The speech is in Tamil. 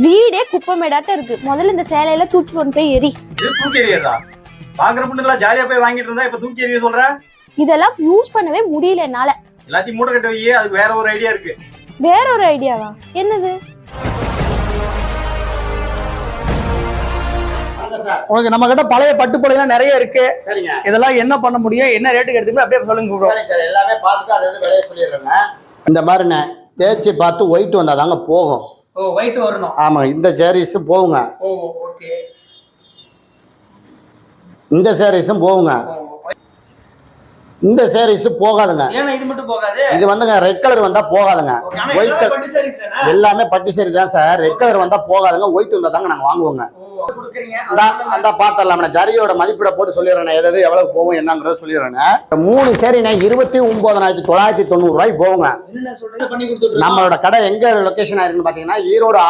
வீடே குப்பைமேடாட்ட இருக்கு. முதல்ல இந்த சேலையில தூக்கி கொண்டு போய் எரி. தூக்கி எறியறதா? பாக்குற பொண்ணுங்களா ஜாலியா போய் வாங்கிட்டு இருந்தா இப்ப தூக்கி எறிய சொல்ற? இதெல்லாம் யூஸ் பண்ணவே முடியல என்னால. எல்லாத்தையும் மூட்டை கட்ட வையே, அதுக்கு வேற ஒரு ஐடியா இருக்கு. வேற ஒரு ஐடியாவா? என்னது? உங்களுக்கு நம்ம கிட்ட பழைய பட்டு புடவைலாம் நிறைய இருக்கு. சரிங்க. இதெல்லாம் என்ன பண்ண முடியும், என்ன ரேட்டுக்கு எடுத்துக்கோ அப்படியே சொல்லுங்க ப்ரோ. சரி சார், எல்லாமே பார்த்துட்டு அதை விலையை சொல்லிடுறேங்க. இந்த மாதிரிண்ணே தேய்ச்சி பார்த்து ஒயிட் வந்தால் தாங்க போகும். ஓ, ஒயிட் வரணும். ஆமாங்க, இந்த சாரீஸும் போகுங்க. ஓ, ஓகே. இந்த சாரீஸும் போகுங்க. இந்த சாரீஸும் போகாதுங்க. ஏன்னா இது மட்டும் போகாது. இது வந்துங்க ரெட் கலர் வந்தா போகாதுங்க. ஒயிட் கலர் பட்டு சாரீஸ் எல்லாமே பட்டு சாரி தான் சார். ரெட் கலர் வந்தா போகாதுங்க, ஒயிட் வந்தா தாங்க நாங்க வாங்குவோங்க. அந்த பாத்திரலாம் ஜரியோட மதிப்பீட போட்டு சொல்லிடுறேன், எது எவ்வளவு போகும் என்னங்கறத சொல்லிடுறேன். 3 சேரினா 29,990 ரூபாய்க்கு போகுங்க. நம்மளோட கடை எங்க லொகேஷன் ஆயிருக்குன்னு பாத்தீங்கன்னா ஈரோடு